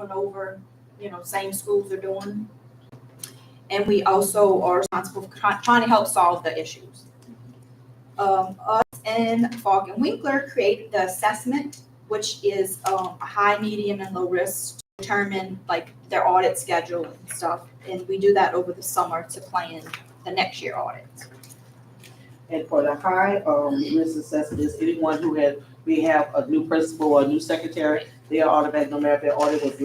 and over, same schools are doing. And we also are responsible for trying to help solve the issues. Us and Falk and Winkler create the assessment, which is a high, medium, and low risk to determine like their audit schedule and stuff. And we do that over the summer to plan the next year audits. And for the high risk assessment is anyone who we have a new principal or a new secretary, they are automatic, no matter if their audit was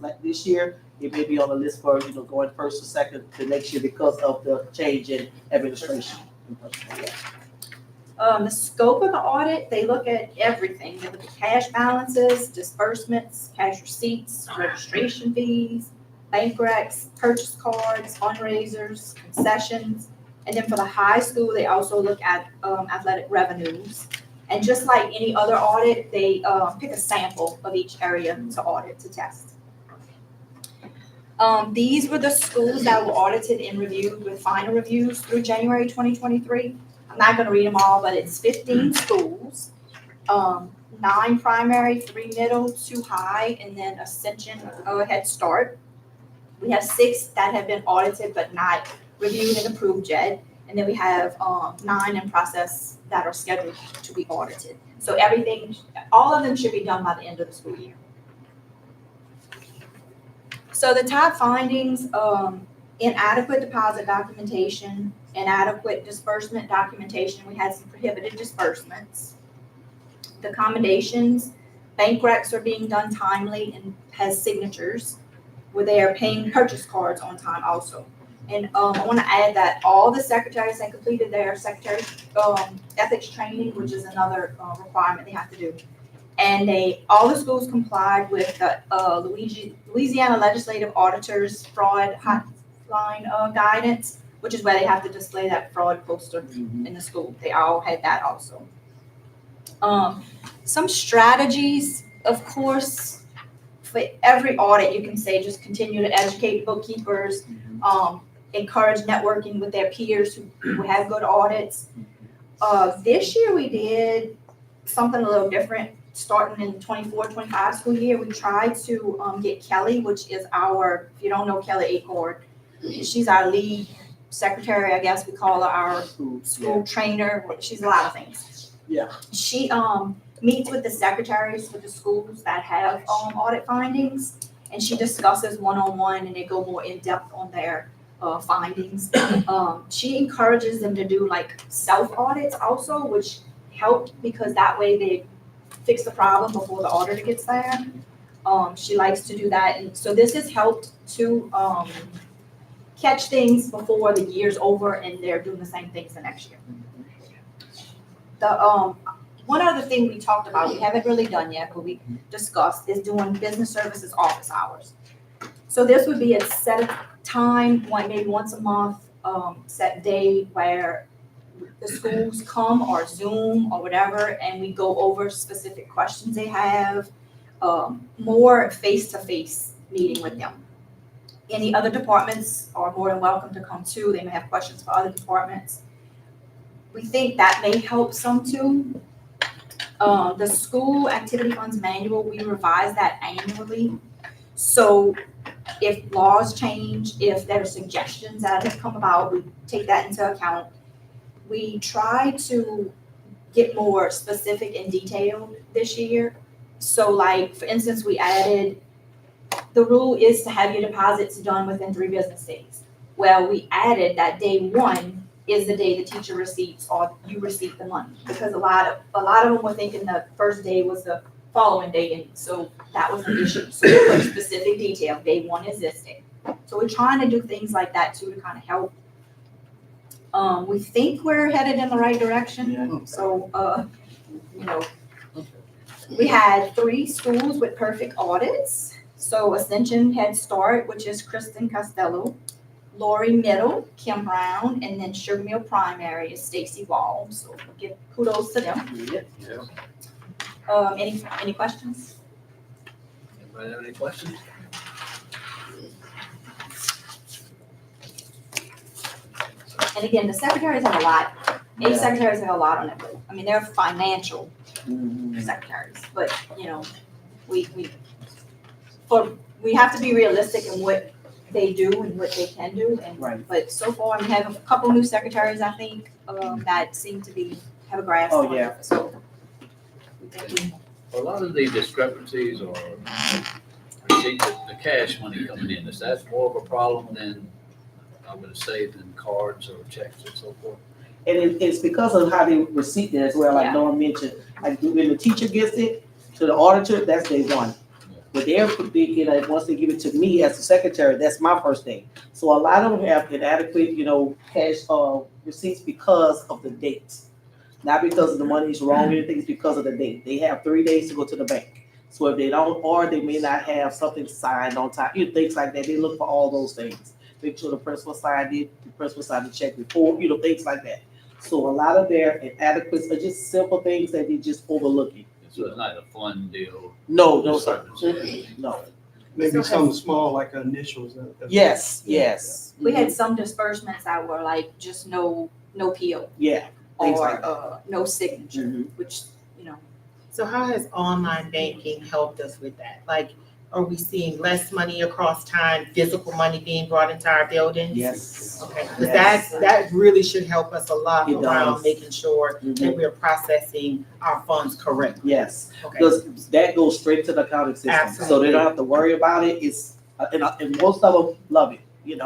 like this year, it may be on the list for, going first or second to next year because of the change in administration. The scope of the audit, they look at everything. They look at cash balances, disbursements, cash receipts, registration fees, bank recs, purchase cards, fundraisers, concessions. And then for the high school, they also look at athletic revenues. And just like any other audit, they pick a sample of each area to audit, to test. These were the schools that were audited and reviewed with final reviews through January 2023. I'm not going to read them all, but it's 15 schools, 9 primary, 3 middle, 2 high, and then Ascension Head Start. We have 6 that have been audited but not reviewed and approved yet. And then we have 9 in process that are scheduled to be audited. So all of them should be done by the end of the school year. So the top findings, inadequate deposit documentation, inadequate disbursement documentation. We had some prohibited disbursements. The accommodations, bank recs are being done timely and has signatures where they are paying purchase cards on time also. And I want to add that all the secretaries that completed their secretary ethics training, which is another requirement they have to do. And all the schools complied with the Louisiana Legislative Auditors Fraud Hotline guidance, which is where they have to display that fraud poster in the school. They all had that also. Some strategies, of course, for every audit, you can say just continue to educate bookkeepers, encourage networking with their peers who have good audits. This year we did something a little different. Starting in the 24-25 school year, we tried to get Kelly, which is our, if you don't know Kelly Acord, she's our lead secretary, I guess we call her our school trainer. She's a lot of things. Yeah. She meets with the secretaries for the schools that have audit findings, and she discusses one-on-one, and they go more in depth on their findings. She encourages them to do like self audits also, which helped because that way they fix the problem before the auditor gets there. She likes to do that, and so this has helped to catch things before the year's over and they're doing the same things the next year. The one other thing we talked about, we haven't really done yet, but we discussed, is doing business services office hours. So this would be a set time, maybe once a month, set day where the schools come or Zoom or whatever, and we go over specific questions they have, more face-to-face meeting with them. Any other departments are more than welcome to come too. They may have questions for other departments. We think that may help some too. The school activity funds manual, we revise that annually. So if laws change, if there are suggestions that have come about, we take that into account. We try to get more specific and detailed this year. So like, for instance, we added, the rule is to have your deposits done within 3 business days. Well, we added that day 1 is the day the teacher receives or you receive the money, because a lot of them were thinking the first day was the following day, and so that was an issue. So we put specific detail, day 1 is this day. So we're trying to do things like that too to kind of help. We think we're headed in the right direction. Yeah. So, we had 3 schools with perfect audits. So Ascension Head Start, which is Kristen Costello, Lori Middle, Kim Brown, and then Sugar Mill Primary is Stacy Wall. So we'll give kudos to them. Yeah. Any questions? Anybody have any questions? And again, the secretaries have a lot. 8 secretaries have a lot on it. But, I mean, they're financial secretaries, but we for we have to be realistic in what they do and what they can do. And Right. but so far, we have a couple new secretaries, I think, that seem to have a grasp Oh, on yeah. it. So we think A lot of the discrepancies or receipts, the cash money coming in, is that more of a problem than, I would say, than cards or checks and so forth? And it's because of how they receipt it as well, like Yeah. Norm mentioned. Like when the teacher gets it to the auditor, that's day one. But once they give it to me as the secretary, that's my first day. So a lot of them have inadequate, cash receipts because of the dates. Not because of the money's wrong, anything, it's because of the date. They have 3 days to go to the bank. So if they don't, or they may not have something signed on time, things like that. They look for all those things. Make sure the principal signed it, the principal signed the check before, things like that. So a lot of their inadequacies are just simple things that they just overlooking. So it's not a fun deal. No, sir. No. Maybe something small like initials. Yes. we had some disbursements that were like just no PO Yeah. Things or like no signature, Mhm. which So how has online banking helped us with that? Like, are we seeing less money across time, physical money being brought into our buildings? Yes. Okay, because Yes. that really should help us a lot It around does. making sure Mhm. that we're processing our funds correctly. Yes. Okay, Because that goes straight to the accounting system. So Absolutely. they don't have to worry about it. It's, and most of them love it,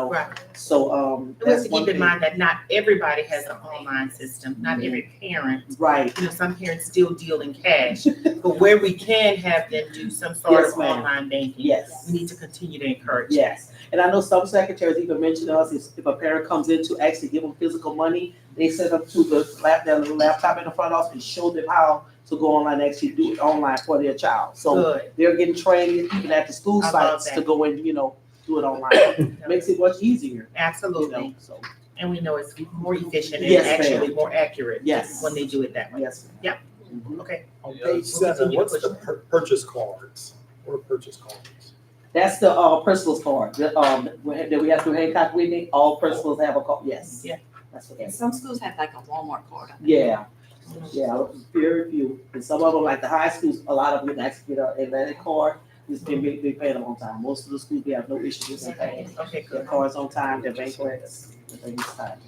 right. So, And we have that's to one keep in thing. mind that not everybody has an online system, not every parent. Right. Some parents still deal in cash, but where we can have them do some sort Yes, of ma'am. online banking, Yes. we need to continue to encourage. Yes. And I know some secretaries even mention to us, if a parent comes in to actually give them physical money, they send them to their little laptop in the front office and show them how to go online and actually do it online for their child. So Good. they're getting trained even at the school I love sites to that. go and, do it online. Makes it much easier, Absolutely. so, And we know it's more efficient and Yes, ma'am. actually more accurate yes. when they do it that way. Yes. Yep. Mhm. Okay. On Yeah. page 7, what's the purchase cards? What are purchase cards? That's the principal's card, that we have to Hancock Whitney, all principals have a card, yes. Yeah. That's what and that's, some schools have like a Walmart card. I think. yeah, very few, and some of them, like the high schools, a lot of them actually get an Atlantic card, just they pay them on time, most of the schools, we have no issue with paying. Okay, Their good. cards on time, their bank records, everything's time.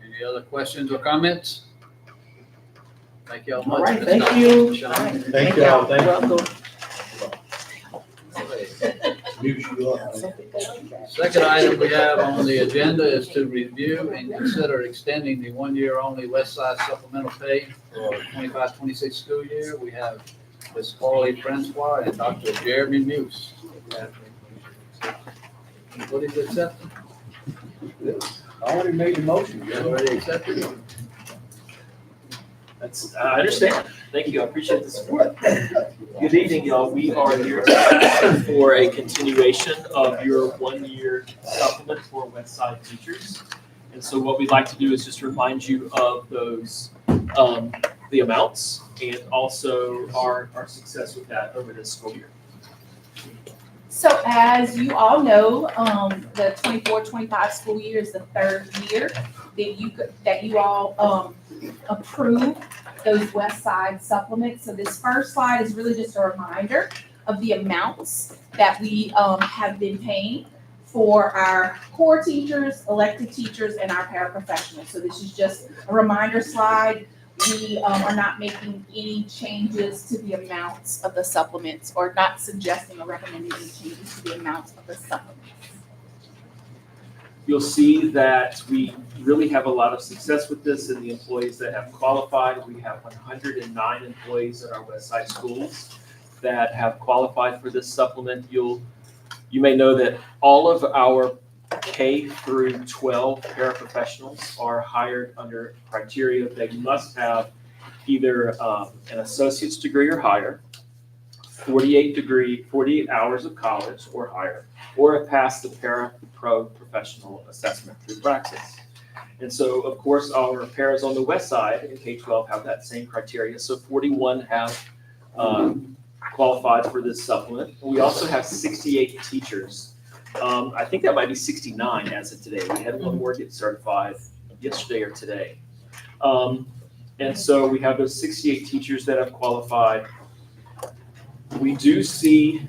Any other questions or comments? Thank you all much. All right, Ms. thank Dawson, you. Sean. All right. Thank y'all. You're welcome. Second item we have on the agenda is to review and consider extending the one-year only West Side supplemental pay for 25-26 school year. We have Ms. Paulie Francois and Dr. Jeremy Muse. What is accepted? I already made the motion. You already accepted it? I understand. Thank you. I appreciate the support. Good evening, y'all. We are here for a continuation of your one-year supplement for West Side teachers. And so what we'd like to do is just remind you of those, the amounts and also our success with that over this school year. So as you all know, the 24-25 school year is the third year that you all approved those West Side supplements. So this first slide is really just a reminder of the amounts that we have been paying for our core teachers, elected teachers, and our paraprofessionals. So this is just a reminder slide. We are not making any changes to the amounts of the supplements or not suggesting or recommending any changes to the amounts of the supplements. You'll see that we really have a lot of success with this in the employees that have qualified. We have 109 employees at our West Side schools that have qualified for this supplement. You may know that all of our K through 12 paraprofessionals are hired under criteria that you must have either an associate's degree or higher, 48 hours of college or higher, or have passed the pro professional assessment through Praxis. And so, of course, our paras on the West Side in K-12 have that same criteria. So 41 have qualified for this supplement. We also have 68 teachers. I think that might be 69 as of today. We had one more get certified yesterday or today. And so we have those 68 teachers that have qualified. We do see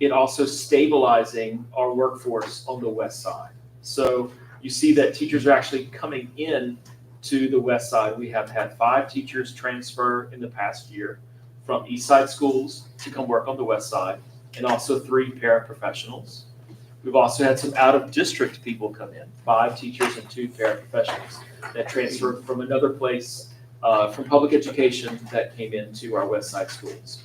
it also stabilizing our workforce on the west side. So you see that teachers are actually coming in to the west side. We have had 5 teachers transfer in the past year from east side schools to come work on the west side, and also 3 paraprofessionals. We've also had some out-of-district people come in, 5 teachers and 2 paraprofessionals that transferred from another place, from public education, that came into our west side schools.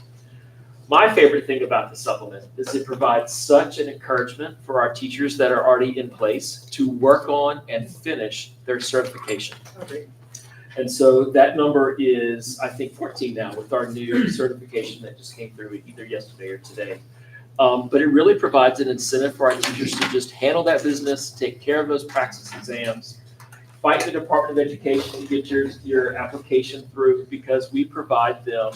My favorite thing about the supplement is it provides such an encouragement for our teachers that are already in place to work on and finish their certification. And so that number is, I think, 14 now with our new certification that just came through either yesterday or today. But it really provides an incentive for our teachers to just handle that business, take care of those praxis exams, fight the Department of Education to get your application through, because we provide them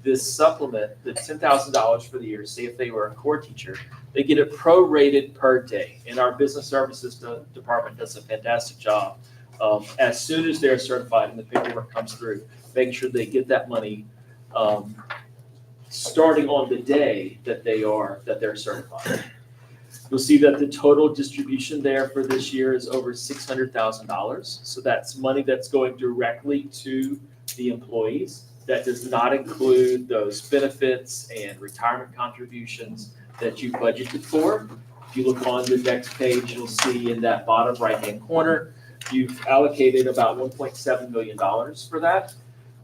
this supplement, the $10,000 for the year. Say if they were a core teacher, they get it prorated per day. And our business services department does a fantastic job. As soon as they're certified and the paperwork comes through, making sure they get that money starting on the day that they're certified. You'll see that the total distribution there for this year is over $600,000. So that's money that's going directly to the employees. That does not include those benefits and retirement contributions that you budgeted for. If you look on the next page, you'll see in that bottom right-hand corner, you've allocated about $1.7 million for that.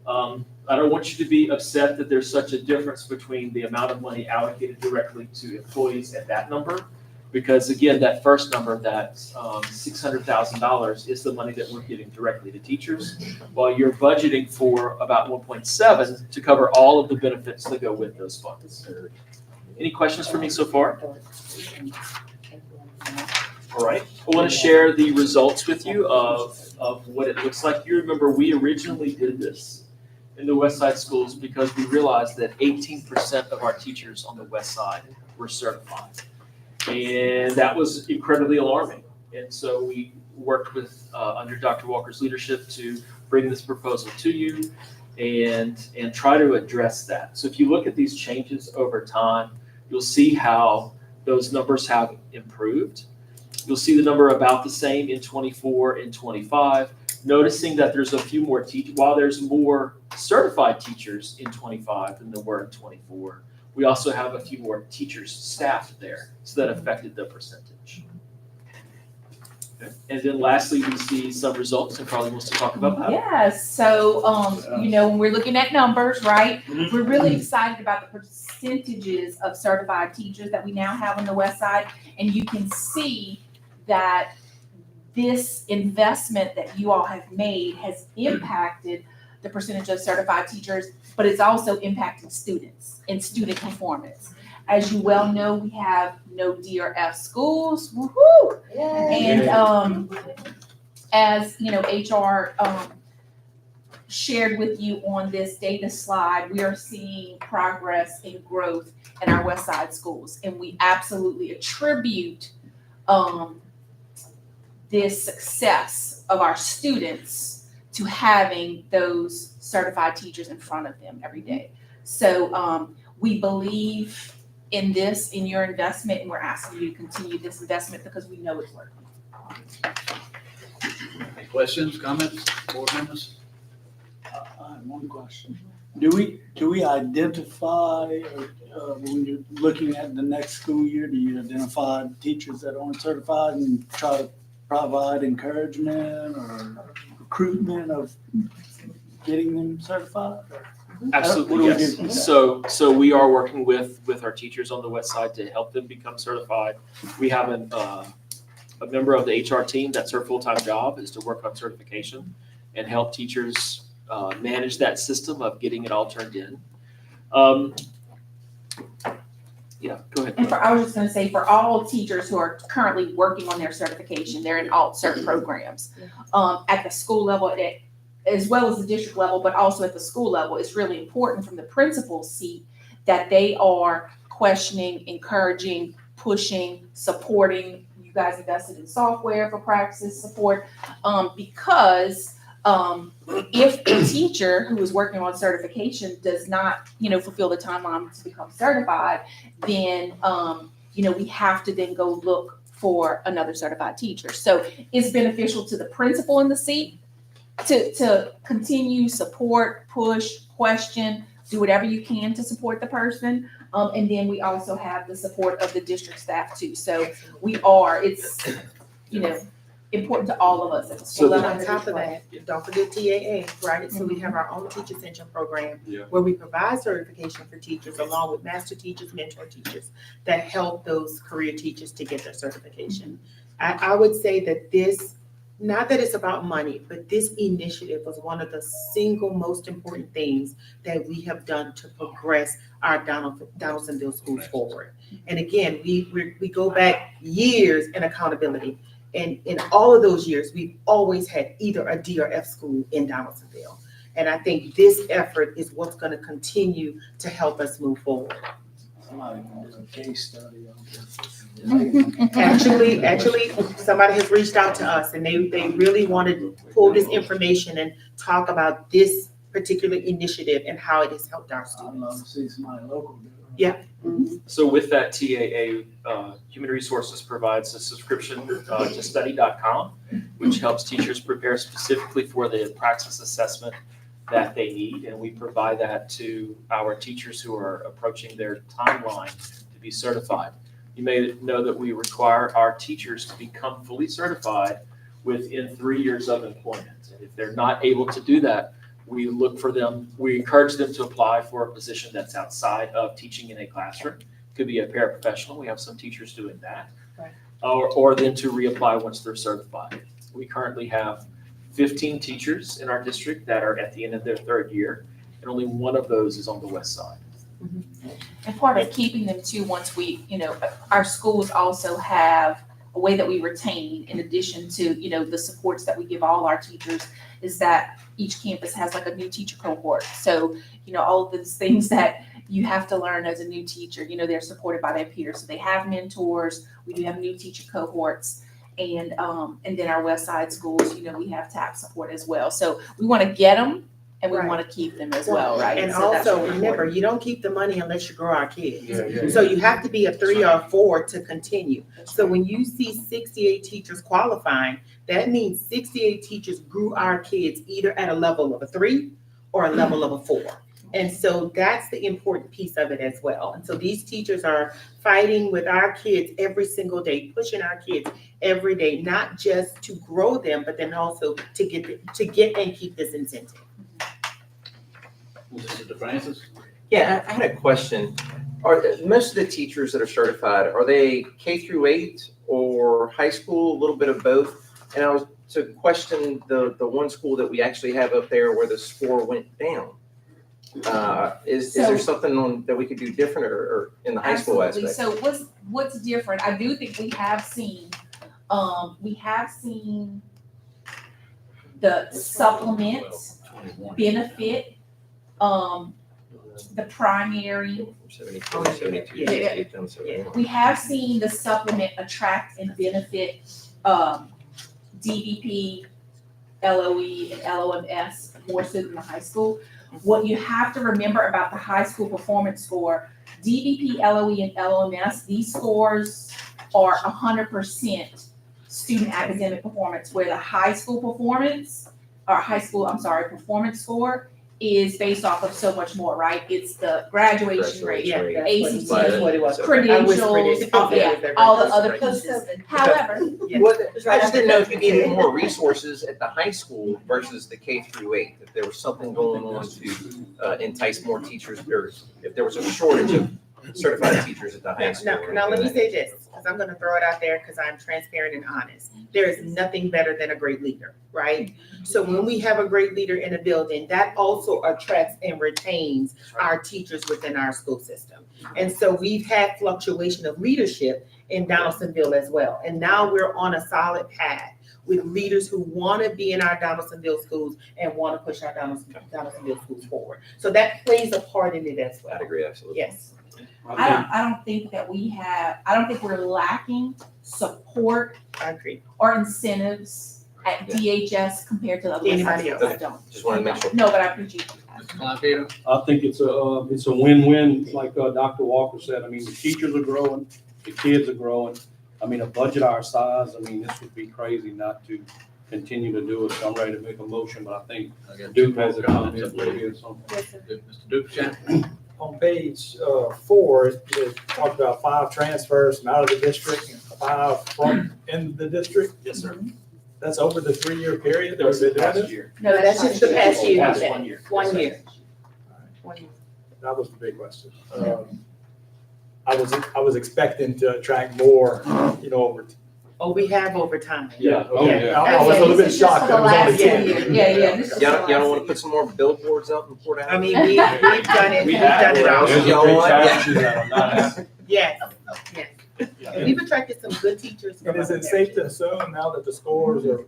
I don't want you to be upset that there's such a difference between the amount of money allocated directly to employees and that number, because again, that first number, that $600,000 is the money that we're giving directly to teachers, while you're budgeting for about 1.7 to cover all of the benefits that go with those funds. Any questions for me so far? All right, I want to share the results with you of what it looks like. You remember we originally did this in the West Side schools because we realized that 18% of our teachers on the West Side were certified. And that was incredibly alarming. And so we worked with, under Dr. Walker's leadership, to bring this proposal to you and try to address that. So if you look at these changes over time, you'll see how those numbers have improved. You'll see the number about the same in 24 and 25, noticing that there's a few more teachers, while there's more certified teachers in 25 than there were in 24. We also have a few more teachers staffed there, so that affected the percentage. Okay. And then lastly, we see some results, and Carly wants to talk about that. Yeah, so, when we're looking at numbers, right, we're really excited about the percentages of certified teachers that we now have on the West Side. And you can see that this investment that you all have made has impacted the percentage of certified teachers, but it's also impacting students and student performance. As you well know, we have no DRF schools, woohoo! And as HR shared with you on this data slide, we are seeing progress and growth in our West Side schools, and we absolutely attribute this success of our students to having those certified teachers in front of them every day. So we believe in this, in your investment, and we're asking you to continue this investment because we know it's working. Any questions, comments, board members? I have one question. Do we identify, when you're looking at the next school year, do you identify teachers that aren't certified and try to provide encouragement or recruitment of getting them certified? Absolutely, yes. So we are working with our teachers on the West Side to help them become certified. We have a member of the HR team, that's her full-time job, is to work on certification and help teachers manage that system of getting it all turned in. Yeah, go ahead. And I was just gonna say, for all teachers who are currently working on their certification, they're in alt-cert programs. At the school level, as well as the district level, but also at the school level, it's really important from the principal's seat that they are questioning, encouraging, pushing, supporting. You guys invested in software for practice support, because If a teacher who is working on certification does not, fulfill the timeline to become certified, then, we have to then go look for another certified teacher. So it's beneficial to the principal in the seat to continue, support, push, question, do whatever you can to support the person. And then we also have the support of the district staff too. So it's, important to all of us at the school So level. on top of that, don't forget TAA, right? So we have our own teacher extension program Yeah. where we provide certification for teachers along with master teachers, mentor teachers that help those career teachers to get their certification. I would say that this, not that it's about money, but this initiative was one of the single most important things that we have done to progress our Donaldsonville schools forward. And again, we go back years in accountability. And in all of those years, we've always had either a D or F school in Donaldsonville. And I think this effort is what's going to continue to help us move forward. Somebody can do a case study on this. Actually, somebody has reached out to us and they really wanted to pull this information and talk about this particular initiative and how it has helped our I'd love students. to see somebody local do it. So with that TAA, Human Resources provides a subscription to study.com, which helps teachers prepare specifically for the praxis assessment that they need. And we provide that to our teachers who are approaching their timeline to be certified. You may know that we require our teachers to become fully certified within 3 years of employment. And if they're not able to do that, we look for them, we encourage them to apply for a position that's outside of teaching in a classroom. Could be a paraprofessional, we have some teachers doing that. Right. Or then to reapply once they're certified. We currently have 15 teachers in our district that are at the end of their 3rd year, and only one of those is on the west side. And part of keeping them too, once our schools also have a way that we retain, in addition to, the supports that we give all our teachers, is that each campus has like a new teacher cohort. So, all of those things that you have to learn as a new teacher, they're supported by their peers. So they have mentors. We do have new teacher cohorts. And then our West Side schools, we have TAP support as well. So we want to get them and we Right. want to keep them as well, right? And So that's also, really remember, important. you don't keep the money unless you grow our kids. Yeah. So you have to be a 3 or a 4 to continue. So when you see 68 teachers qualifying, that means 68 teachers grew our kids either at a level of a 3 or a level of a 4. And so that's the important piece of it as well. And so these teachers are fighting with our kids every single day, pushing our kids every day, not just to grow them, but then also to get and keep this incentive. Mr. DeFrancis? Yeah, I had a question. Are most of the teachers that are certified, are they K through 8 or high school, a little bit of both? And I was to question the one school that we actually have up there where the score went down. Is there something that we could do different or in the high school Absolutely. aspect? So what's different? I do think we have seen the supplement benefit, the primary. 72, 72, Yeah. 68, down to 71. We have seen the supplement attract and benefit DVP, LOE, and LOMS more so than the high school. What you have to remember about the high school performance score, DVP, LOE, and LOMS, these scores are 100% student academic performance, where the performance score is based off of so much more, right? It's the graduation rate, Yeah, Rate. that's what it was. credentials, all the other Right. pieces. However, Well, I just didn't know if you needed more resources at the high school versus the K through 8, if there was something going on to entice more teachers, or if there was a shortage of certified teachers at the high school. Now let me say this, because I'm gonna throw it out there because I'm transparent and honest. There is nothing better than a great leader, right? So when we have a great leader in a building, that also attracts and retains our teachers within our school system. And so we've had fluctuation of leadership in Donaldsonville as well. And now we're on a solid path with leaders who want to be in our Donaldsonville schools and want to push our Donaldsonville schools forward. So that plays a part in it as well. I'd agree, absolutely. Yes. I don't think we're lacking support I agree. or incentives at DHS compared to the other West Side Anybody schools. else? I don't. Just wanted to make sure. No, but I appreciate you. Mr. Kleinpeter? I think it's a win-win, like Dr. Walker said. I mean, the teachers are growing, the kids are growing. I mean, a budget our size, I mean, this would be crazy not to continue to do it. So I'm ready to make a motion, but I think I got Duke two has a more comments, comment I maybe believe. or something. Mr. Dupchamp? On page 4, it talked about 5 transfers from out of the district and 5 from in the district. Yes, sir. That's over the 3-year period That that was we've the been doing past this? year. No, that's just the past year. Past 1 year. 1 year. That was the big question. I was expecting to attract more, over. Oh, we have overtime. Yeah, Oh, okay. yeah. I was a little bit This is just shocked for that it the was last only 2 10. years. Yeah, this is Y'all for don't, the y'all don't last wanna 2 put some more billboards up in Port I Allen? mean, we've done it, we've done it all. There's a Y'all big want- yeah. taxes that are not happening. Yes, yes. And we've attracted some good teachers. from And is other it safe to areas. assume now that the scores are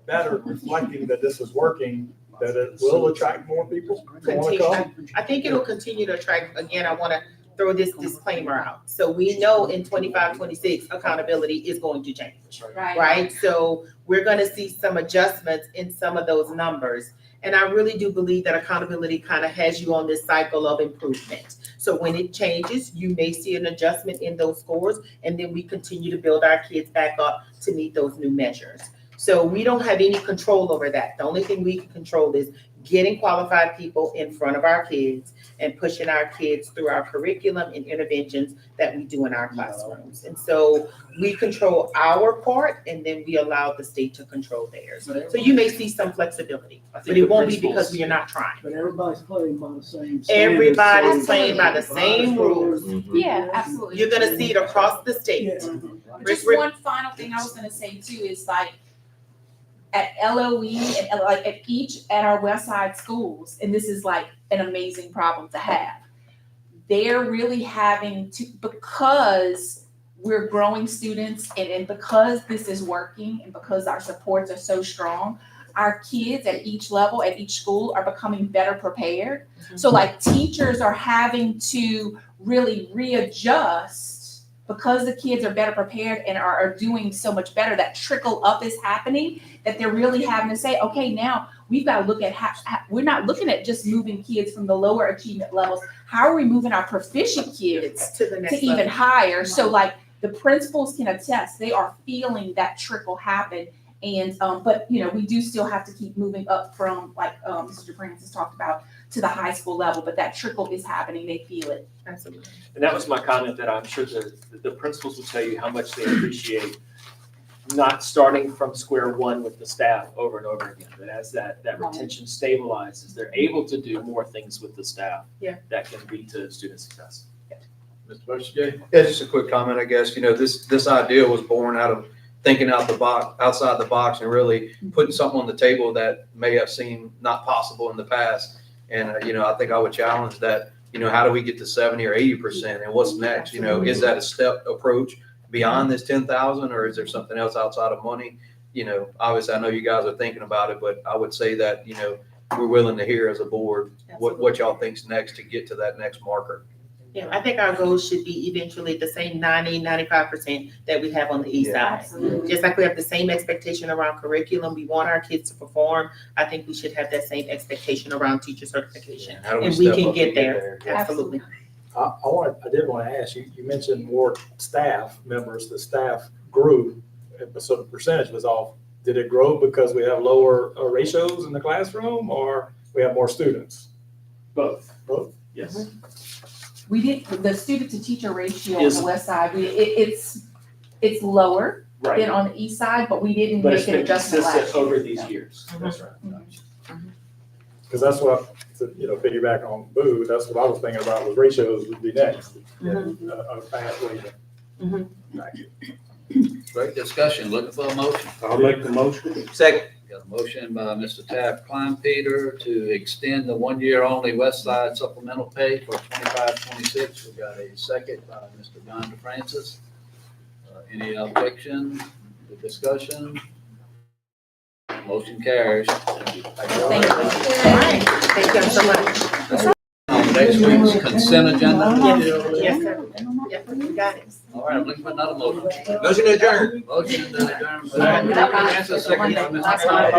better reflecting that this is working, that it will attract more people who want to come? I think it'll continue to attract, again, I wanna throw this disclaimer out. So we know in 25, 26, accountability is going to change, Right. right? So we're gonna see some adjustments in some of those numbers. And I really do believe that accountability kind of has you on this cycle of improvement. So when it changes, you may see an adjustment in those scores, and then we continue to build our kids back up to meet those new measures. So we don't have any control over that. The only thing we can control is getting qualified people in front of our kids and pushing our kids through our curriculum and interventions that we do in our classrooms. And so we control our part, and then we allow the state to control theirs. So you may see some flexibility, I but think it the won't be principals- because we are not trying. But everybody's playing by the same standards. Everybody's playing by the same rules. Yeah, absolutely. You're gonna see it across the state. Yeah. Just Rick- one final thing I was gonna say too is like at LOE and like at our West Side schools, and this is like an amazing problem to have. They're really having to, because we're growing students and because this is working and because our supports are so strong, our kids at each level, at each school are becoming better prepared. So like teachers are having to really readjust because the kids are better prepared and are doing so much better, that trickle up is happening, that they're really having to say, okay, now we've got to look at how we're not looking at just moving kids from the lower achievement levels. How are we moving our proficient kids To the next to even level. higher? So like the principals can attest, they are feeling that trickle happen. And, but we do still have to keep moving up from, like, Mr. Francis talked about, to the high school level, but that trickle is happening, they feel it. Absolutely. And that was my comment, that I'm sure the principals will tell you how much they appreciate not starting from square one with the staff over and over again. But as that retention stabilizes, they're able to do more things with the staff. Yeah. That can lead to student success. Mr. Burchett? Yeah, just a quick comment, I guess. This idea was born out of thinking outside the box and really putting something on the table that may have seemed not possible in the past. And, I think I would challenge that, how do we get to 70 or 80%, and what's next? Is that a step approach beyond this 10,000, or is there something else outside of money? Obviously I know you guys are thinking about it, but I would say that, we're willing to hear as a board what y'all think's next to get to that next marker. Yeah, I think our goal should be eventually the same 95% that we have on the east side. Absolutely. Just like we have the same expectation around curriculum, we want our kids to perform. I think we should have that same expectation around teacher certification. How do And we step can up get to there. Absolutely. I did want to ask you, you mentioned more staff members, the staff grew, so the percentage was off. Did it grow because we have lower ratios in the classroom, or we have more students? Both. Both? Yes. We did, the student to teacher ratio on Is- the west side, it's lower than Right. on the east side, but we didn't But it's make an been adjustment last consistent year. over these years. That's right. Because that's what, piggyback on Boo, that's what I was thinking about, was ratios would be next. A pathway to. Thank you. Great discussion. Looking for a motion. I'll make the motion. Second. Got a motion by Mr. Taft Kleinpeter to extend the 1-year only West Side supplemental pay for 25-26. We got a second by Mr. John DeFrancis. Any objection, the discussion? Motion carries. Thank you. Thank you. All right. Thank you so much. On next week's consent agenda. Yes, sir. Yeah, we got it. All right, I'm looking for another motion. Motion adjourned. Motion to adjourn. That's a second. That's my-